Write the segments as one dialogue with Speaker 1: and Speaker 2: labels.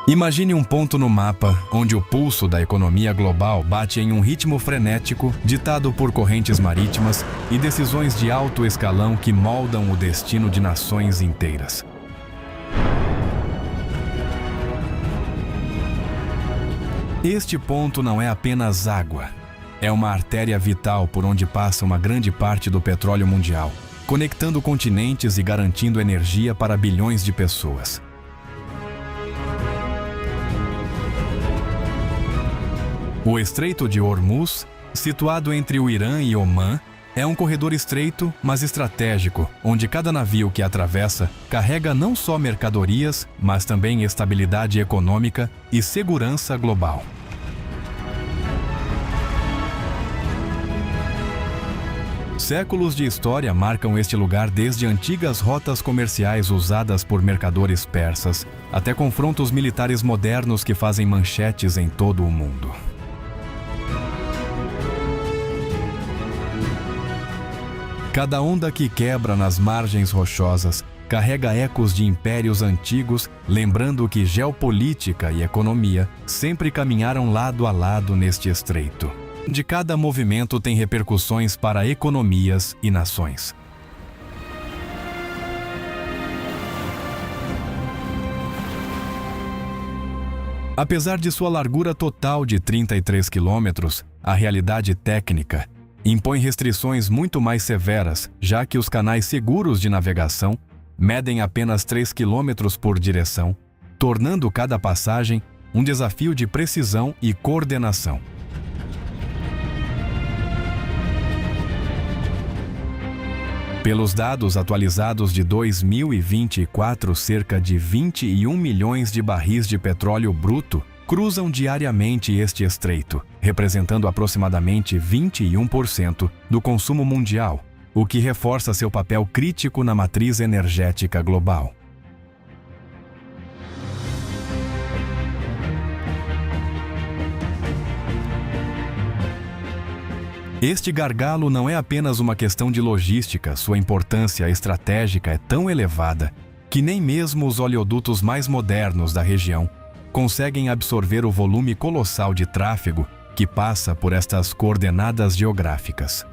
Speaker 1: Imagine um ponto no mapa onde o pulso da economia global bate em um ritmo frenético ditado por correntes marítimas e decisões de alto escalão que moldam o destino de nações inteiras. Este ponto não é apenas água. É uma artéria vital por onde passa uma grande parte do petróleo mundial, conectando continentes e garantindo energia para bilhões de pessoas. O Estreito de Hormuz, situado entre o Irã e Omã, é um corredor estreito, mas estratégico, onde cada navio que atravessa carrega não só mercadorias, mas também estabilidade econômica e segurança global. Séculos de história marcam este lugar, desde antigas rotas comerciais usadas por mercadores persas até confrontos militares modernos que fazem manchetes em todo o mundo. Cada onda que quebra nas margens rochosas carrega ecos de impérios antigos, lembrando que geopolítica e economia sempre caminharam lado a lado neste estreito. De cada movimento tem repercussões para economias e nações. Apesar de sua largura total de 33 quilômetros, a realidade técnica impõe restrições muito mais severas, já que os canais seguros de navegação medem apenas 3 quilômetros por direção, tornando cada passagem um desafio de precisão e coordenação. Pelos dados atualizados de 2024, cerca de 21 milhões de barris de petróleo bruto cruzam diariamente este estreito, representando aproximadamente 21% do consumo mundial, o que reforça seu papel crítico na matriz energética global. Este gargalo não é apenas uma questão de logística, sua importância estratégica é tão elevada que nem mesmo os oleodutos mais modernos da região conseguem absorver o volume colossal de tráfego que passa por estas coordenadas geográficas.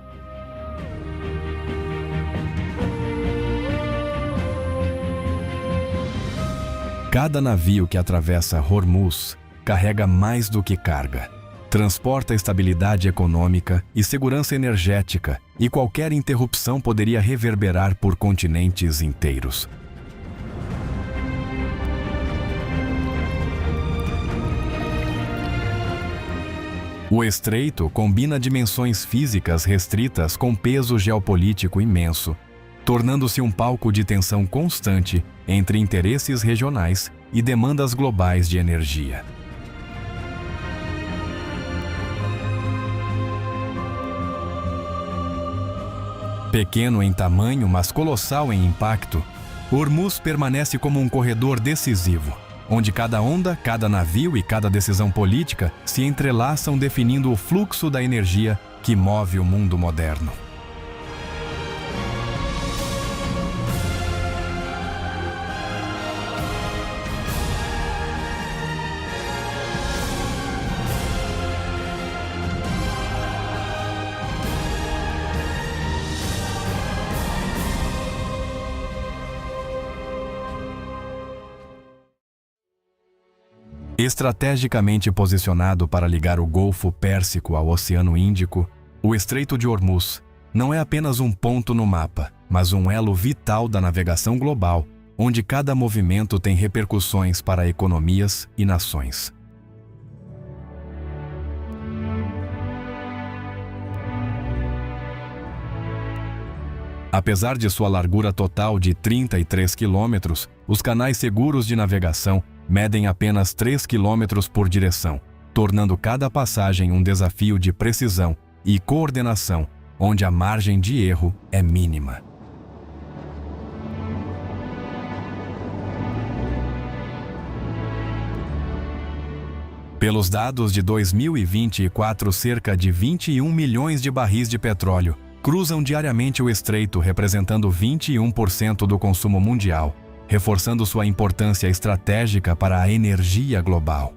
Speaker 1: Cada navio que atravessa Hormuz carrega mais do que carga. Transporta estabilidade econômica e segurança energética, e qualquer interrupção poderia reverberar por continentes inteiros. O estreito combina dimensões físicas restritas com peso geopolítico imenso, tornando-se um palco de tensão constante entre interesses regionais e demandas globais de energia. Pequeno em tamanho, mas colossal em impacto, Hormuz permanece como um corredor decisivo, onde cada onda, cada navio e cada decisão política se entrelaçam, definindo o fluxo da energia que move o mundo moderno. Estrategicamente posicionado para ligar o Golfo Pérsico ao Oceano Índico, o Estreito de Hormuz não é apenas um ponto no mapa, mas um elo vital da navegação global, onde cada movimento tem repercussões para economias e nações. Apesar de sua largura total de 33 quilômetros, os canais seguros de navegação medem apenas 3 quilômetros por direção, tornando cada passagem um desafio de precisão e coordenação, onde a margem de erro é mínima. Pelos dados de 2024, cerca de 21 milhões de barris de petróleo cruzam diariamente o estreito, representando 21% do consumo mundial, reforçando sua importância estratégica para a energia global.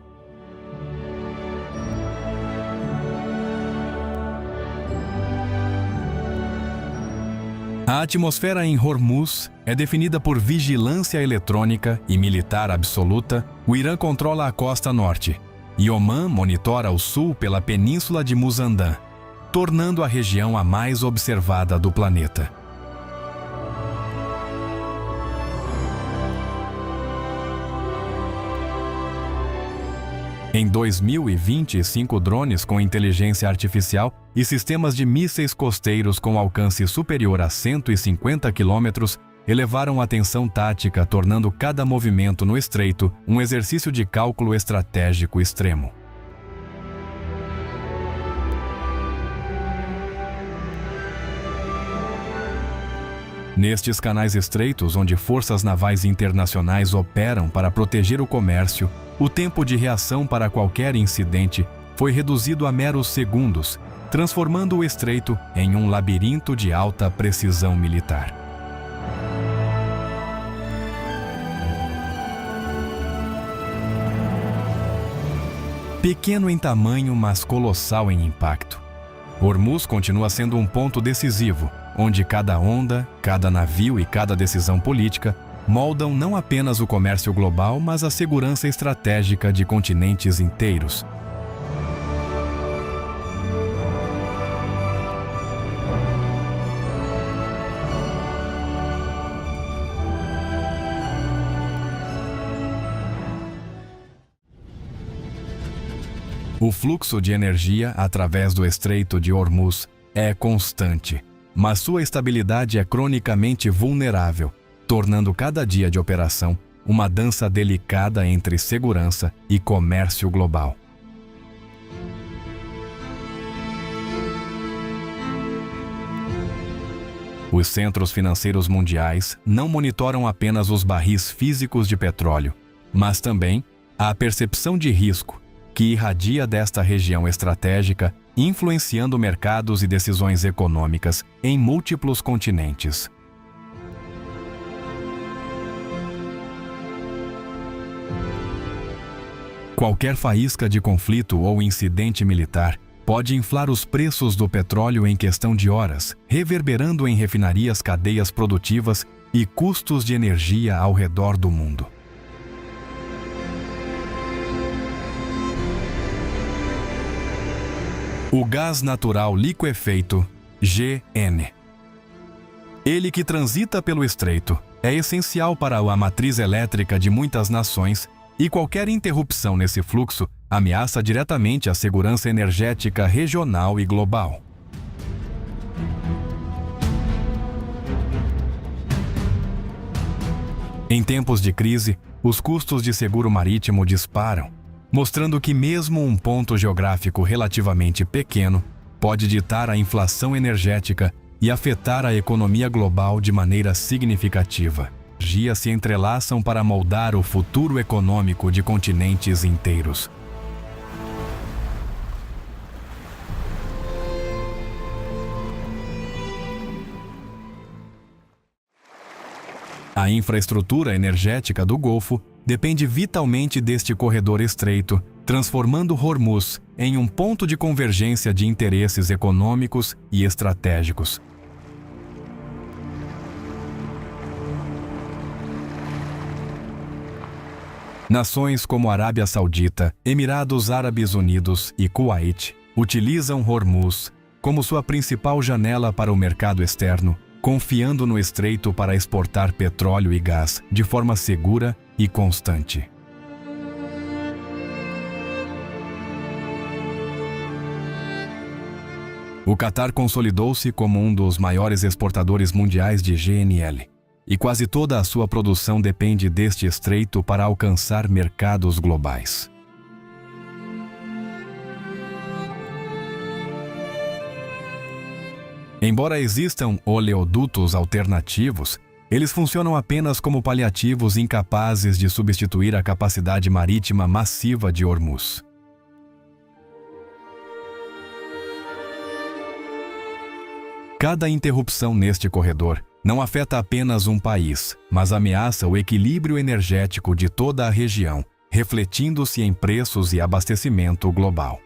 Speaker 1: A atmosfera em Hormuz é definida por vigilância eletrônica e militar absoluta. O Irã controla a costa norte e Omã monitora o sul pela península de Muzandã, tornando a região a mais observada do planeta. Em 2025, drones com inteligência artificial e sistemas de mísseis costeiros com alcance superior a 150 quilômetros elevaram a atenção tática, tornando cada movimento no estreito um exercício de cálculo estratégico extremo. Nestes canais estreitos, onde forças navais internacionais operam para proteger o comércio, o tempo de reação para qualquer incidente foi reduzido a meros segundos, transformando o estreito em um labirinto de alta precisão militar. Pequeno em tamanho, mas colossal em impacto, Hormuz continua sendo um ponto decisivo, onde cada onda, cada navio e cada decisão política moldam não apenas o comércio global, mas a segurança estratégica de continentes inteiros. O fluxo de energia através do Estreito de Hormuz é constante, mas sua estabilidade é cronicamente vulnerável, tornando cada dia de operação uma dança delicada entre segurança e comércio global. Os centros financeiros mundiais não monitoram apenas os barris físicos de petróleo, mas também a percepção de risco que irradia desta região estratégica, influenciando mercados e decisões econômicas em múltiplos continentes. Qualquer faísca de conflito ou incidente militar pode inflar os preços do petróleo em questão de horas, reverberando em refinarias, cadeias produtivas e custos de energia ao redor do mundo. O gás natural liquefeito, GN. Ele que transita pelo estreito é essencial para a matriz elétrica de muitas nações e qualquer interrupção nesse fluxo ameaça diretamente a segurança energética regional e global. Em tempos de crise, os custos de seguro marítimo disparam, mostrando que mesmo um ponto geográfico relativamente pequeno pode ditar a inflação energética e afetar a economia global de maneira significativa. Energias se entrelaçam para moldar o futuro econômico de continentes inteiros. A infraestrutura energética do Golfo depende vitalmente deste corredor estreito, transformando Hormuz em um ponto de convergência de interesses econômicos e estratégicos. Nações como Arábia Saudita, Emirados Árabes Unidos e Kuwait utilizam Hormuz como sua principal janela para o mercado externo, confiando no estreito para exportar petróleo e gás de forma segura e constante. O Catar consolidou-se como um dos maiores exportadores mundiais de GNL, e quase toda a sua produção depende deste estreito para alcançar mercados globais. Embora existam oleodutos alternativos, eles funcionam apenas como paliativos incapazes de substituir a capacidade marítima massiva de Hormuz. Cada interrupção neste corredor não afeta apenas um país, mas ameaça o equilíbrio energético de toda a região, refletindo-se em preços e abastecimento global.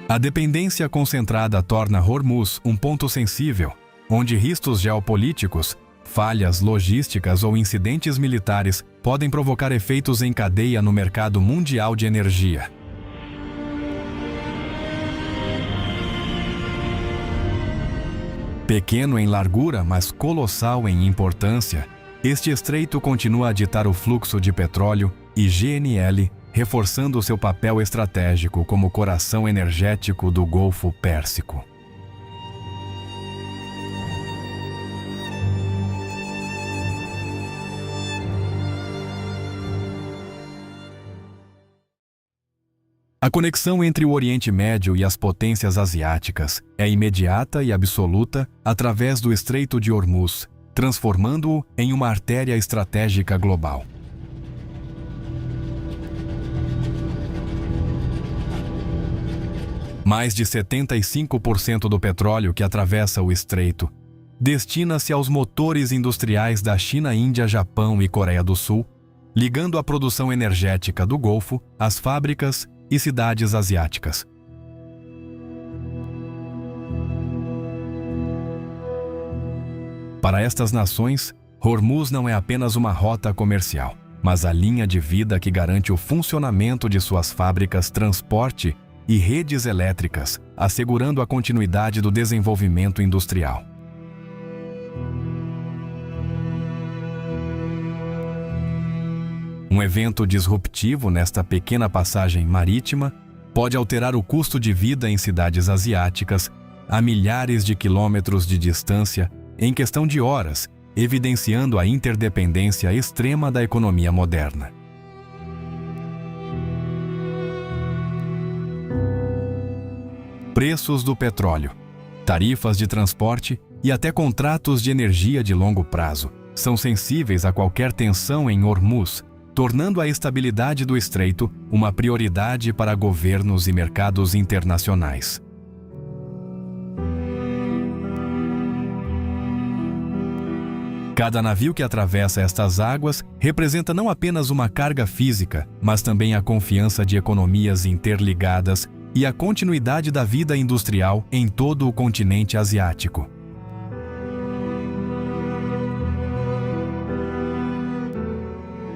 Speaker 1: A dependência concentrada torna Hormuz um ponto sensível, onde riscos geopolíticos, falhas logísticas ou incidentes militares podem provocar efeitos em cadeia no mercado mundial de energia. Pequeno em largura, mas colossal em importância, este estreito continua a ditar o fluxo de petróleo e GNL, reforçando seu papel estratégico como coração energético do Golfo Pérsico. A conexão entre o Oriente Médio e as potências asiáticas é imediata e absoluta através do Estreito de Hormuz, transformando-o em uma artéria estratégica global. Mais de 75% do petróleo que atravessa o estreito destina-se aos motores industriais da China, Índia, Japão e Coreia do Sul, ligando a produção energética do Golfo às fábricas e cidades asiáticas. Para estas nações, Hormuz não é apenas uma rota comercial, mas a linha de vida que garante o funcionamento de suas fábricas, transporte e redes elétricas, assegurando a continuidade do desenvolvimento industrial. Um evento disruptivo nesta pequena passagem marítima pode alterar o custo de vida em cidades asiáticas a milhares de quilômetros de distância em questão de horas, evidenciando a interdependência extrema da economia moderna. Preços do petróleo, tarifas de transporte e até contratos de energia de longo prazo são sensíveis a qualquer tensão em Hormuz, tornando a estabilidade do estreito uma prioridade para governos e mercados internacionais. Cada navio que atravessa estas águas representa não apenas uma carga física, mas também a confiança de economias interligadas e a continuidade da vida industrial em todo o continente asiático.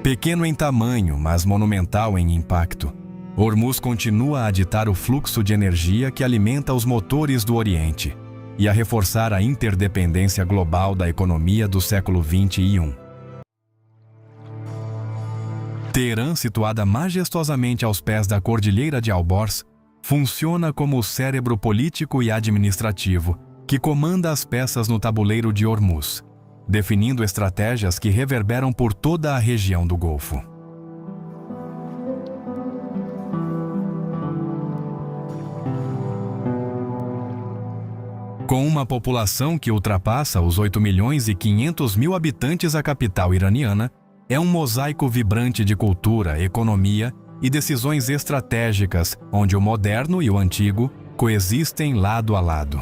Speaker 1: Pequeno em tamanho, mas monumental em impacto, Hormuz continua a ditar o fluxo de energia que alimenta os motores do Oriente e a reforçar a interdependência global da economia do século XXI. Teherã, situada majestosamente aos pés da Cordilheira de Alborz, funciona como o cérebro político e administrativo que comanda as peças no tabuleiro de Hormuz, definindo estratégias que reverberam por toda a região do Golfo. Com uma população que ultrapassa os 8.500.000 habitantes, a capital iraniana é um mosaico vibrante de cultura, economia e decisões estratégicas, onde o moderno e o antigo coexistem lado a lado.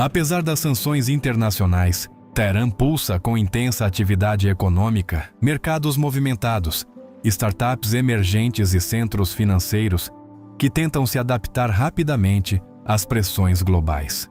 Speaker 1: Apesar das sanções internacionais, Teherã pulsa com intensa atividade econômica, mercados movimentados, startups emergentes e centros financeiros que tentam se adaptar rapidamente às pressões globais.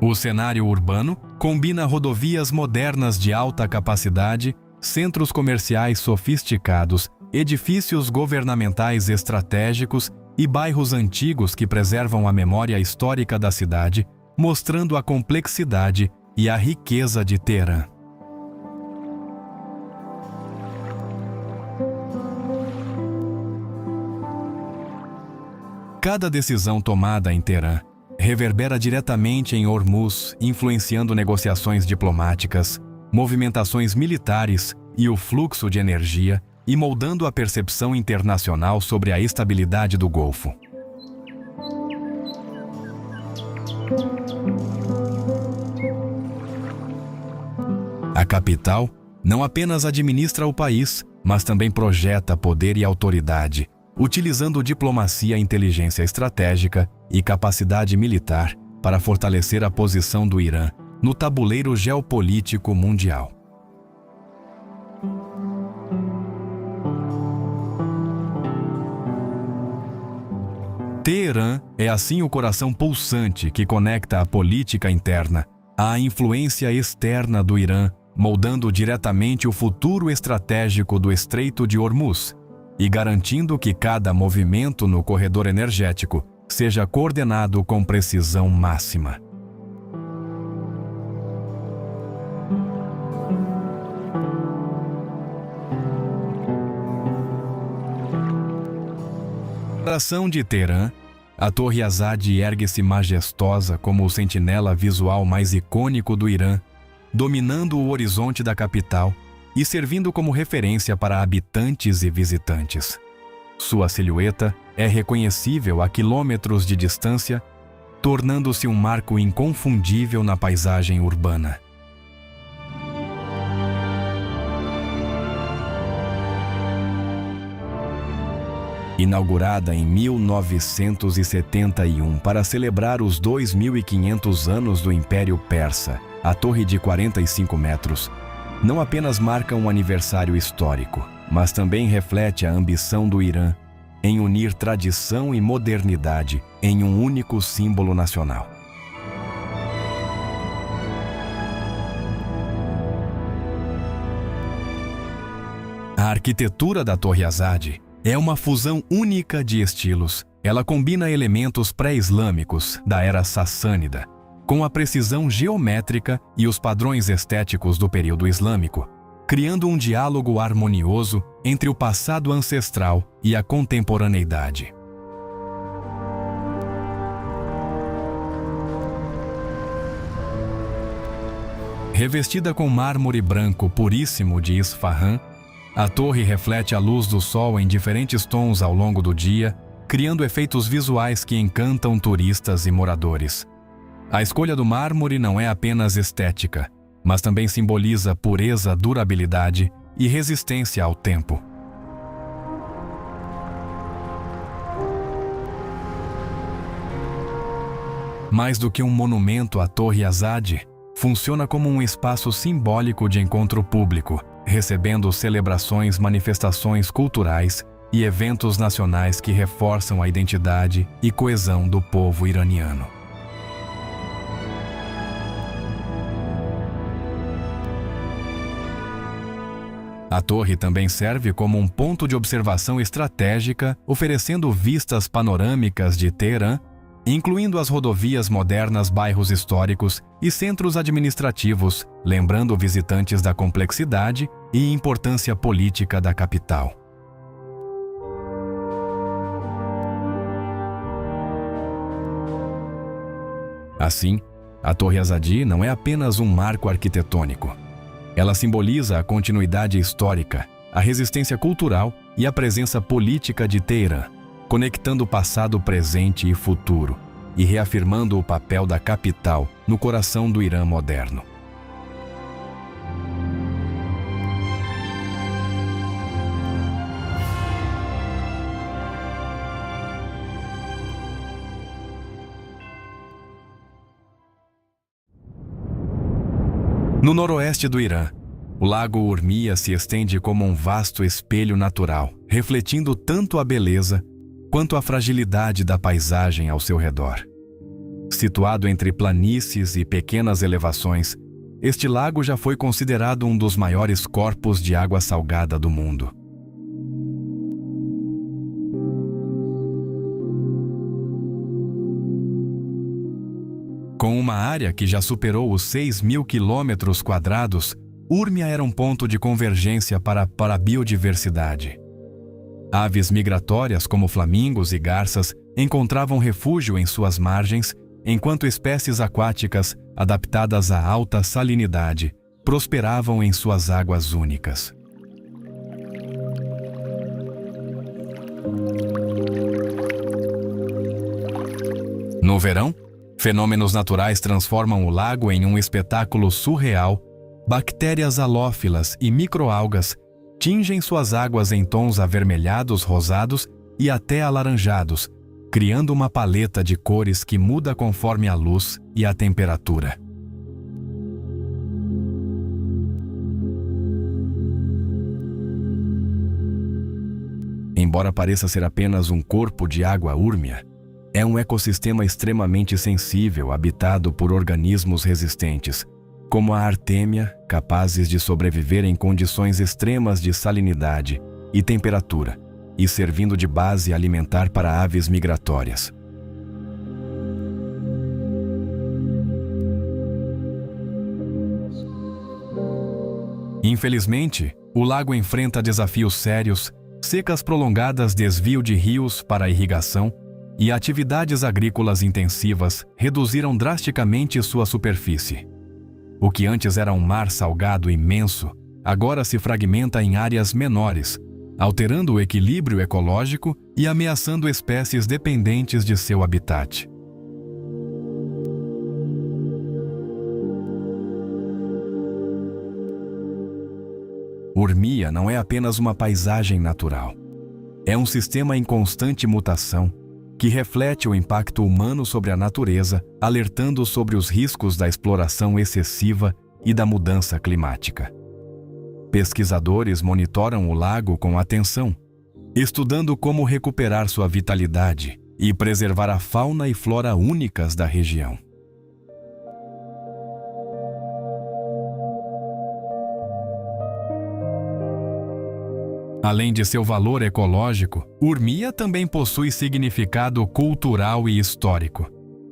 Speaker 1: O cenário urbano combina rodovias modernas de alta capacidade, centros comerciais sofisticados, edifícios governamentais estratégicos e bairros antigos que preservam a memória histórica da cidade, mostrando a complexidade e a riqueza de Teherã. Cada decisão tomada em Teherã reverbera diretamente em Hormuz, influenciando negociações diplomáticas, movimentações militares e o fluxo de energia, e moldando a percepção internacional sobre a estabilidade do Golfo. capital não apenas administra o país, mas também projeta poder e autoridade, utilizando diplomacia, inteligência estratégica e capacidade militar para fortalecer a posição do Irã no tabuleiro geopolítico mundial. Teherã é assim o coração pulsante que conecta a política interna à influência externa do Irã, moldando diretamente o futuro estratégico do Estreito de Hormuz e garantindo que cada movimento no corredor energético seja coordenado com precisão máxima. No coração de Teherã, a Torre Azad ergue-se majestosa como o sentinela visual mais icônico do Irã, dominando o horizonte da capital e servindo como referência para habitantes e visitantes. Sua silhueta é reconhecível a quilômetros de distância, tornando-se um marco inconfundível na paisagem urbana. Inaugurada em 1971 para celebrar os 2.500 anos do Império Persa, a torre de 45 metros não apenas marca um aniversário histórico, mas também reflete a ambição do Irã em unir tradição e modernidade em um único símbolo nacional. A arquitetura da Torre Azad é uma fusão única de estilos. Ela combina elementos pré-islâmicos da era sassânida com a precisão geométrica e os padrões estéticos do período islâmico, criando um diálogo harmonioso entre o passado ancestral e a contemporaneidade. Revestida com mármore branco puríssimo de Isfahan, a torre reflete a luz do sol em diferentes tons ao longo do dia, criando efeitos visuais que encantam turistas e moradores. A escolha do mármore não é apenas estética, mas também simboliza pureza, durabilidade e resistência ao tempo. Mais do que um monumento, a Torre Azad funciona como um espaço simbólico de encontro público, recebendo celebrações, manifestações culturais e eventos nacionais que reforçam a identidade e coesão do povo iraniano. A torre também serve como um ponto de observação estratégica, oferecendo vistas panorâmicas de Teherã, incluindo as rodovias modernas, bairros históricos e centros administrativos, lembrando visitantes da complexidade e importância política da capital. Assim, a Torre Azad não é apenas um marco arquitetônico. Ela simboliza a continuidade histórica, a resistência cultural e a presença política de Teherã, conectando passado, presente e futuro, e reafirmando o papel da capital no coração do Irã moderno. No noroeste do Irã, o lago Urmia se estende como um vasto espelho natural, refletindo tanto a beleza quanto a fragilidade da paisagem ao seu redor. Situado entre planícies e pequenas elevações, este lago já foi considerado um dos maiores corpos de água salgada do mundo. Com uma área que já superou os 6.000 quilômetros quadrados, Urmia era um ponto de convergência para a biodiversidade. Aves migratórias como flamingos e garças encontravam refúgio em suas margens, enquanto espécies aquáticas, adaptadas à alta salinidade, prosperavam em suas águas únicas. No verão, fenômenos naturais transformam o lago em um espetáculo surreal, bactérias halófilas e microalgas tingem suas águas em tons avermelhados, rosados e até alaranjados, criando uma paleta de cores que muda conforme a luz e a temperatura. Embora pareça ser apenas um corpo de água úrmia, é um ecossistema extremamente sensível habitado por organismos resistentes, como a artêmia, capazes de sobreviver em condições extremas de salinidade e temperatura, e servindo de base alimentar para aves migratórias. Infelizmente, o lago enfrenta desafios sérios, secas prolongadas, desvio de rios para a irrigação e atividades agrícolas intensivas reduziram drasticamente sua superfície. O que antes era um mar salgado imenso, agora se fragmenta em áreas menores, alterando o equilíbrio ecológico e ameaçando espécies dependentes de seu habitat. Urmia não é apenas uma paisagem natural. É um sistema em constante mutação que reflete o impacto humano sobre a natureza, alertando sobre os riscos da exploração excessiva e da mudança climática. Pesquisadores monitoram o lago com atenção, estudando como recuperar sua vitalidade e preservar a fauna e flora únicas da região. Além de seu valor ecológico, Urmia também possui significado cultural e histórico.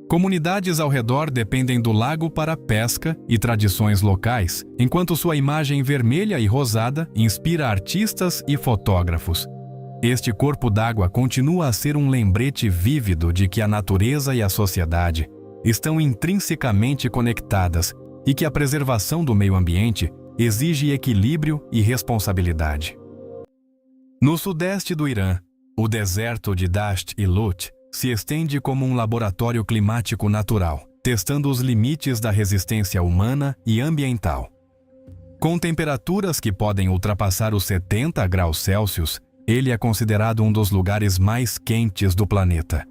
Speaker 1: Comunidades ao redor dependem do lago para pesca e tradições locais, enquanto sua imagem vermelha e rosada inspira artistas e fotógrafos. Este corpo d'água continua a ser um lembrete vívido de que a natureza e a sociedade estão intrinsecamente conectadas e que a preservação do meio ambiente exige equilíbrio e responsabilidade. No sudeste do Irã, o deserto de Dasht e Lut se estende como um laboratório climático natural, testando os limites da resistência humana e ambiental. Com temperaturas que podem ultrapassar os 70 graus Celsius, ele é considerado um dos lugares mais quentes do planeta.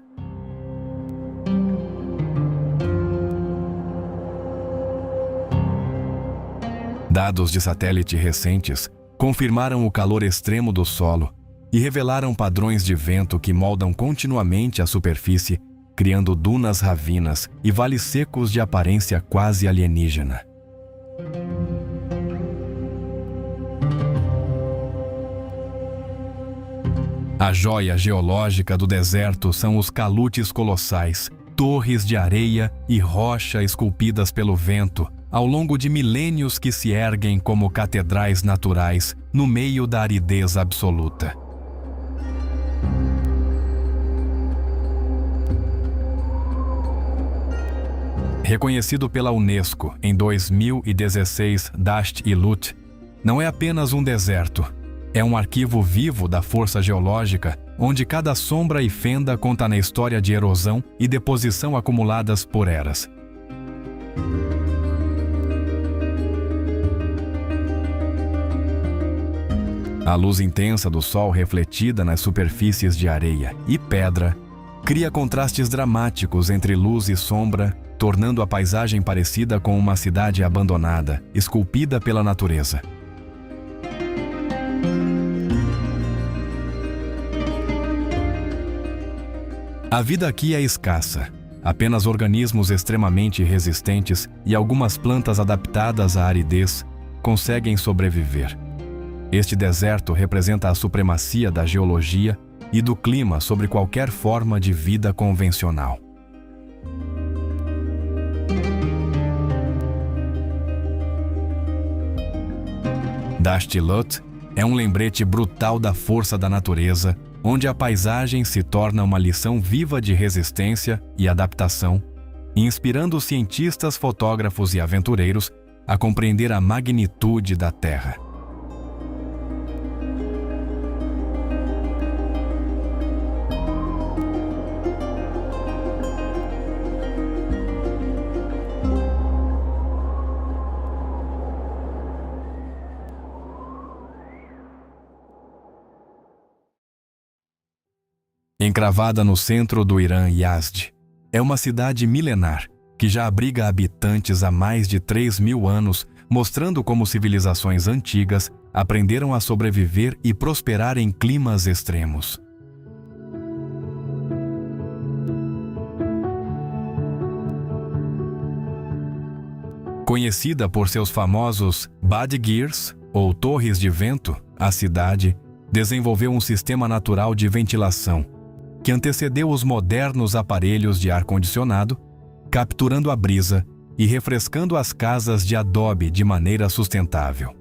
Speaker 1: Dados de satélite recentes confirmaram o calor extremo do solo e revelaram padrões de vento que moldam continuamente a superfície, criando dunas ravinas e vales secos de aparência quase alienígena. A joia geológica do deserto são os calutes colossais, torres de areia e rocha esculpidas pelo vento, ao longo de milênios que se erguem como catedrais naturais no meio da aridez absoluta. Reconhecido pela Unesco em 2016, Dasht e Lut não é apenas um deserto, é um arquivo vivo da força geológica, onde cada sombra e fenda conta na história de erosão e deposição acumuladas por eras. A luz intensa do sol refletida nas superfícies de areia e pedra cria contrastes dramáticos entre luz e sombra, tornando a paisagem parecida com uma cidade abandonada, esculpida pela natureza. A vida aqui é escassa. Apenas organismos extremamente resistentes e algumas plantas adaptadas à aridez conseguem sobreviver. Este deserto representa a supremacia da geologia e do clima sobre qualquer forma de vida convencional. Dasht e Lut é um lembrete brutal da força da natureza, onde a paisagem se torna uma lição viva de resistência e adaptação, inspirando cientistas, fotógrafos e aventureiros a compreender a magnitude da Terra. Encravada no centro do Irã, Yazd é uma cidade milenar que já abriga habitantes há mais de 3.000 anos, mostrando como civilizações antigas aprenderam a sobreviver e prosperar em climas extremos. Conhecida por seus famosos Badgirs, ou torres de vento, a cidade desenvolveu um sistema natural de ventilação que antecedeu os modernos aparelhos de ar-condicionado, capturando a brisa e refrescando as casas de adobe de maneira sustentável.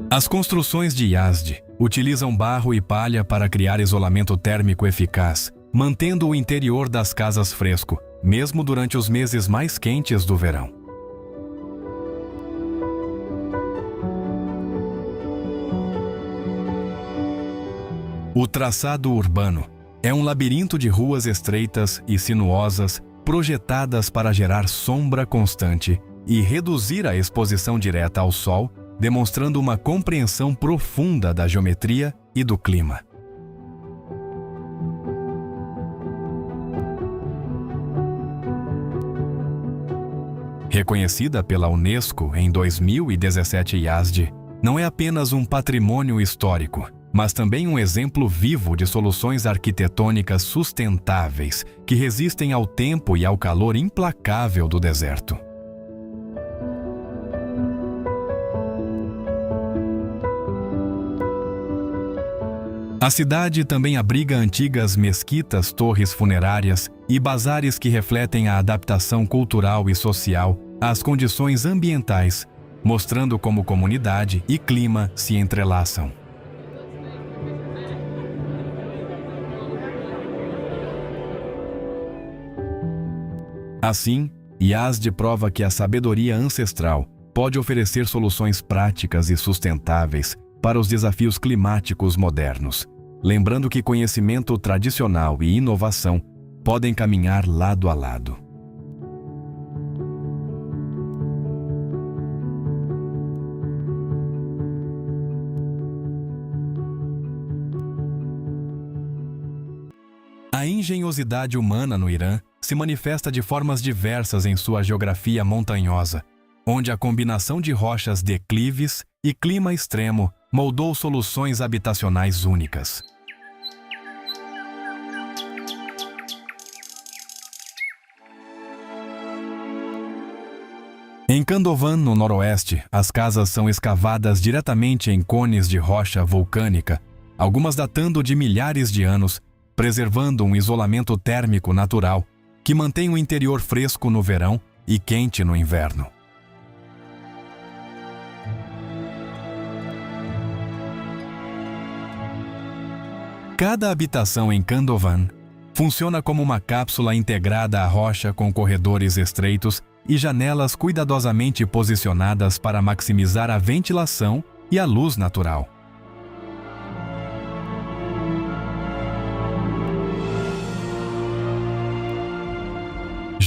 Speaker 1: As construções de Yazd utilizam barro e palha para criar isolamento térmico eficaz, mantendo o interior das casas fresco, mesmo durante os meses mais quentes do verão. O traçado urbano é um labirinto de ruas estreitas e sinuosas projetadas para gerar sombra constante e reduzir a exposição direta ao sol, demonstrando uma compreensão profunda da geometria e do clima. Reconhecida pela Unesco em 2017, Yazd não é apenas um patrimônio histórico, mas também um exemplo vivo de soluções arquitetônicas sustentáveis que resistem ao tempo e ao calor implacável do deserto. A cidade também abriga antigas mesquitas, torres funerárias e bazares que refletem a adaptação cultural e social às condições ambientais, mostrando como comunidade e clima se entrelaçam. Assim, Yazd prova que a sabedoria ancestral pode oferecer soluções práticas e sustentáveis para os desafios climáticos modernos, lembrando que conhecimento tradicional e inovação podem caminhar lado a lado. A engenhosidade humana no Irã se manifesta de formas diversas em sua geografia montanhosa, onde a combinação de rochas declives e clima extremo moldou soluções habitacionais únicas. Em Khandovan, no noroeste, as casas são escavadas diretamente em cones de rocha vulcânica, algumas datando de milhares de anos, preservando um isolamento térmico natural que mantém o interior fresco no verão e quente no inverno. Cada habitação em Khandovan funciona como uma cápsula integrada à rocha com corredores estreitos e janelas cuidadosamente posicionadas para maximizar a ventilação e a luz natural.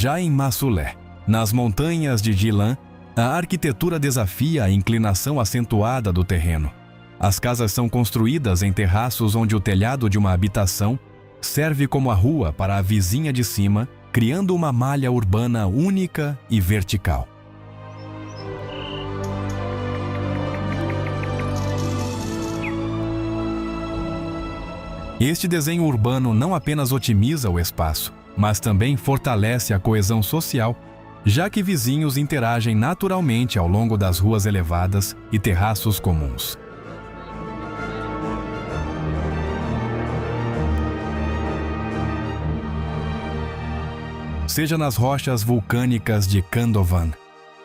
Speaker 1: Já em Masulé, nas montanhas de Gilan, a arquitetura desafia a inclinação acentuada do terreno. As casas são construídas em terraços onde o telhado de uma habitação serve como a rua para a vizinha de cima, criando uma malha urbana única e vertical. Este desenho urbano não apenas otimiza o espaço, mas também fortalece a coesão social, já que vizinhos interagem naturalmente ao longo das ruas elevadas e terraços comuns. Seja nas rochas vulcânicas de Khandovan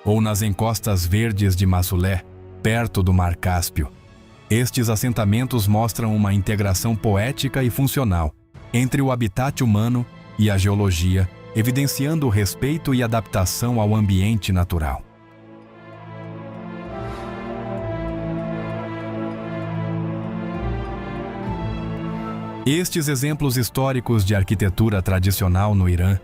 Speaker 1: ou nas encostas verdes de Masulé, perto do Mar Cáspio, estes assentamentos mostram uma integração poética e funcional entre o habitat humano e a geologia, evidenciando o respeito e adaptação ao ambiente natural. Estes exemplos históricos de arquitetura tradicional no Irã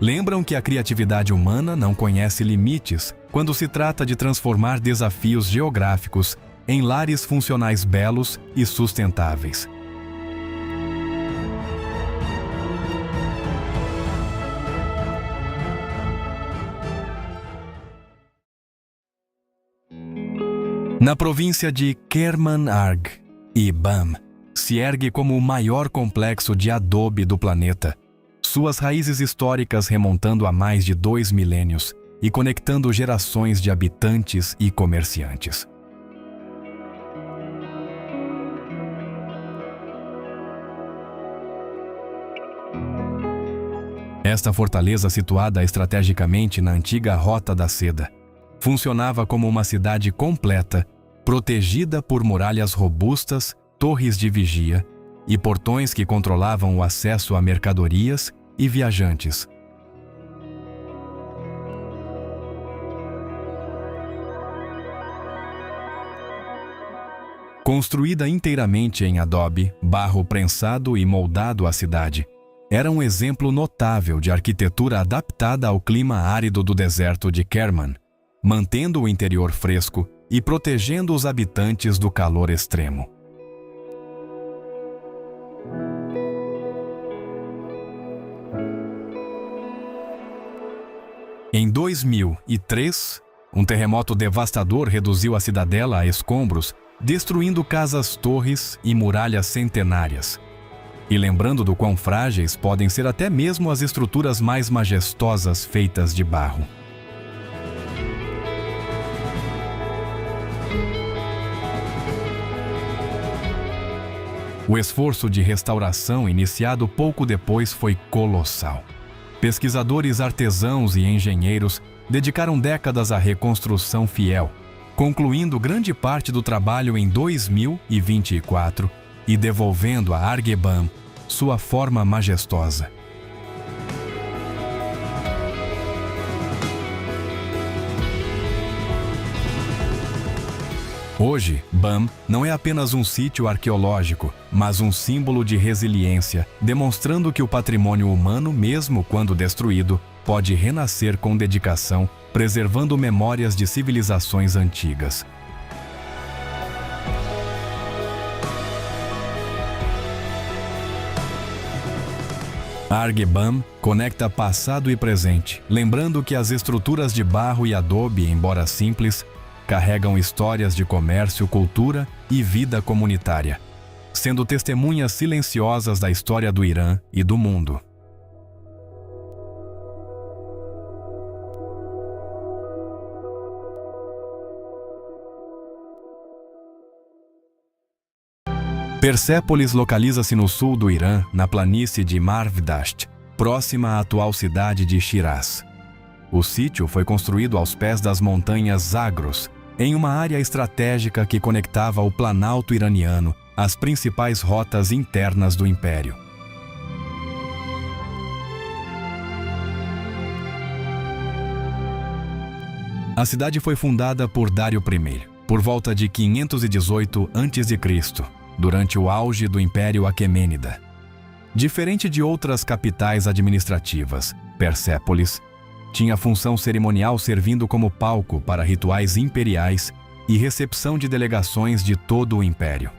Speaker 1: Lembram que a criatividade humana não conhece limites quando se trata de transformar desafios geográficos em lares funcionais belos e sustentáveis. Na província de Kerman-Arg e BAM, se ergue como o maior complexo de adobe do planeta, suas raízes históricas remontando a mais de 2 milênios e conectando gerações de habitantes e comerciantes. Esta fortaleza, situada estrategicamente na antiga Rota da Seda, funcionava como uma cidade completa, protegida por muralhas robustas, torres de vigia e portões que controlavam o acesso a mercadorias e viajantes. Construída inteiramente em adobe, barro prensado e moldado à cidade, era um exemplo notável de arquitetura adaptada ao clima árido do deserto de Kerman, mantendo o interior fresco e protegendo os habitantes do calor extremo. Em 2003, um terremoto devastador reduziu a cidadela a escombros, destruindo casas-torres e muralhas centenárias. E lembrando do quão frágeis podem ser até mesmo as estruturas mais majestosas feitas de barro. O esforço de restauração iniciado pouco depois foi colossal. Pesquisadores, artesãos e engenheiros dedicaram décadas à reconstrução fiel, concluindo grande parte do trabalho em 2024 e devolvendo a Argebam sua forma majestosa. Hoje, BAM não é apenas um sítio arqueológico, mas um símbolo de resiliência, demonstrando que o patrimônio humano, mesmo quando destruído, pode renascer com dedicação, preservando memórias de civilizações antigas. Argebam conecta passado e presente, lembrando que as estruturas de barro e adobe, embora simples, carregam histórias de comércio, cultura e vida comunitária, sendo testemunhas silenciosas da história do Irã e do mundo. Persépolis localiza-se no sul do Irã, na planície de Marvdasht, próxima à atual cidade de Shiraz. O sítio foi construído aos pés das montanhas Zagros, em uma área estratégica que conectava o Planalto iraniano às principais rotas internas do Império. A cidade foi fundada por Dário I, por volta de 518 a.C., durante o auge do Império Aquemênida. Diferente de outras capitais administrativas, Persépolis tinha função cerimonial servindo como palco para rituais imperiais e recepção de delegações de todo o Império.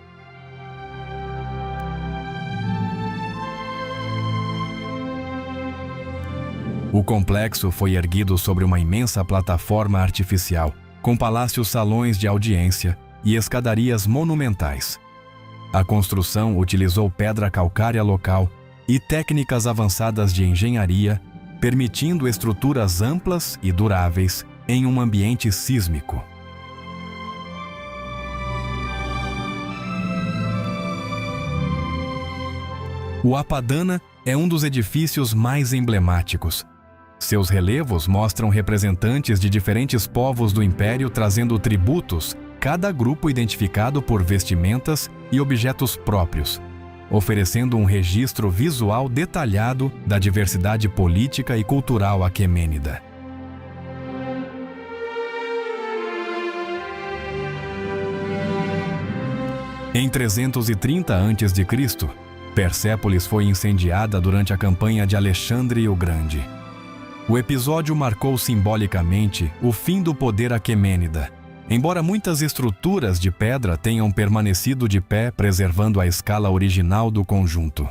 Speaker 1: O complexo foi erguido sobre uma imensa plataforma artificial, com palácios, salões de audiência e escadarias monumentais. A construção utilizou pedra calcária local e técnicas avançadas de engenharia, permitindo estruturas amplas e duráveis em um ambiente sísmico. O Apadana é um dos edifícios mais emblemáticos. Seus relevos mostram representantes de diferentes povos do Império trazendo tributos, cada grupo identificado por vestimentas e objetos próprios, oferecendo um registro visual detalhado da diversidade política e cultural aquemênida. Em 330 a.C., Persépolis foi incendiada durante a campanha de Alexandre o Grande. O episódio marcou simbolicamente o fim do poder aquemênida, embora muitas estruturas de pedra tenham permanecido de pé, preservando a escala original do conjunto.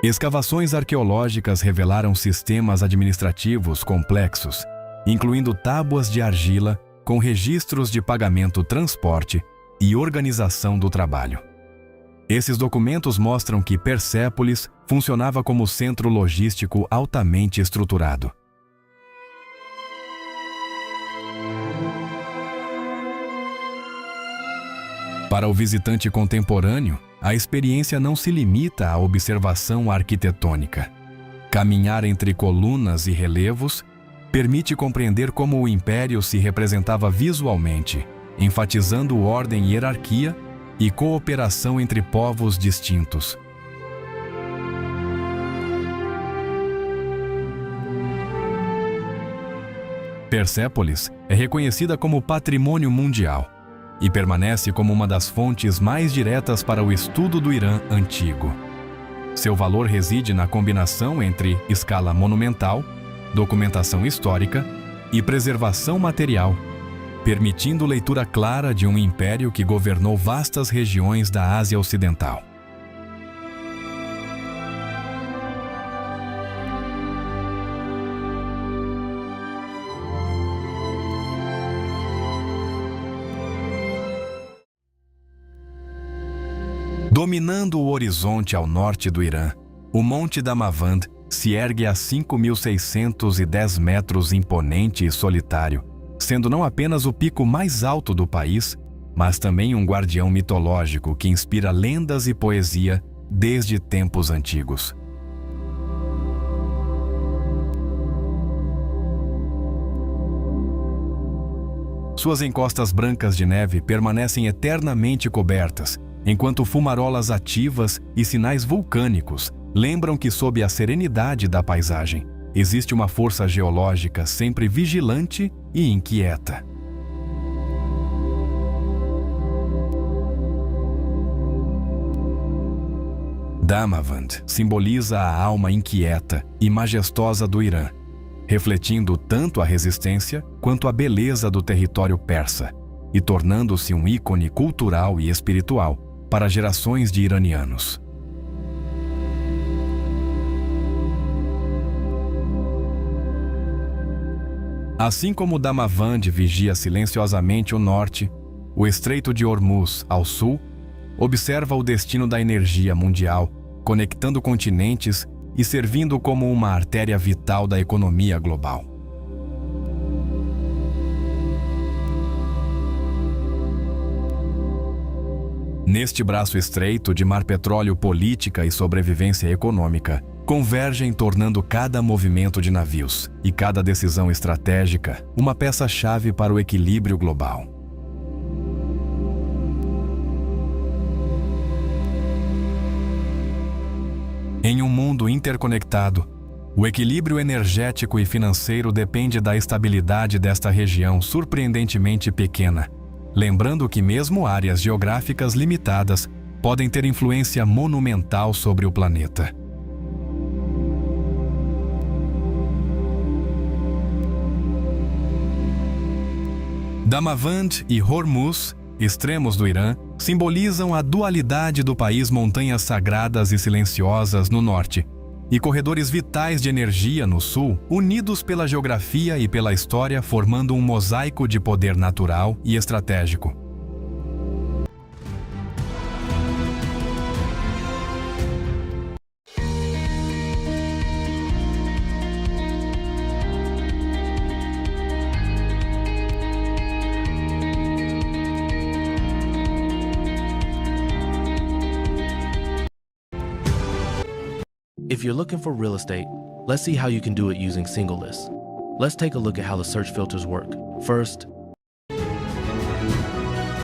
Speaker 1: Escavações arqueológicas revelaram sistemas administrativos complexos, incluindo tábuas de argila com registros de pagamento, transporte e organização do trabalho. Esses documentos mostram que Persépolis funcionava como centro logístico altamente estruturado. Para o visitante contemporâneo, a experiência não se limita à observação arquitetônica. Caminhar entre colunas e relevos permite compreender como o império se representava visualmente, enfatizando ordem e hierarquia e cooperação entre povos distintos. Persépolis é reconhecida como patrimônio mundial e permanece como uma das fontes mais diretas para o estudo do Irã antigo. Seu valor reside na combinação entre escala monumental, documentação histórica e preservação material, permitindo leitura clara de um império que governou vastas regiões da Ásia Ocidental. Dominando o horizonte ao norte do Irã, o Monte Damavand se ergue a 5.610 metros, imponente e solitário, sendo não apenas o pico mais alto do país, mas também um guardião mitológico que inspira lendas e poesia desde tempos antigos. Suas encostas brancas de neve permanecem eternamente cobertas, enquanto fumarolas ativas e sinais vulcânicos lembram que, sob a serenidade da paisagem, existe uma força geológica sempre vigilante e inquieta. Damavand simboliza a alma inquieta e majestosa do Irã, refletindo tanto a resistência quanto a beleza do território persa e tornando-se um ícone cultural e espiritual para gerações de iranianos. Assim como Damavand vigia silenciosamente o norte, o Estreito de Hormuz, ao sul, observa o destino da energia mundial, conectando continentes e servindo como uma artéria vital da economia global. Neste braço estreito de mar, petróleo, política e sobrevivência econômica convergem, tornando cada movimento de navios e cada decisão estratégica uma peça-chave para o equilíbrio global. Em um mundo interconectado, o equilíbrio energético e financeiro depende da estabilidade desta região surpreendentemente pequena, lembrando que mesmo áreas geográficas limitadas podem ter influência monumental sobre o planeta. Damavand e Hormuz, extremos do Irã, simbolizam a dualidade do país: montanhas sagradas e silenciosas no norte e corredores vitais de energia no sul, unidos pela geografia e pela história, formando um mosaico de poder natural e estratégico.
Speaker 2: If you're looking for real estate, let's see how you can do it using SingleList. Let's take a look at how the search filters work. First,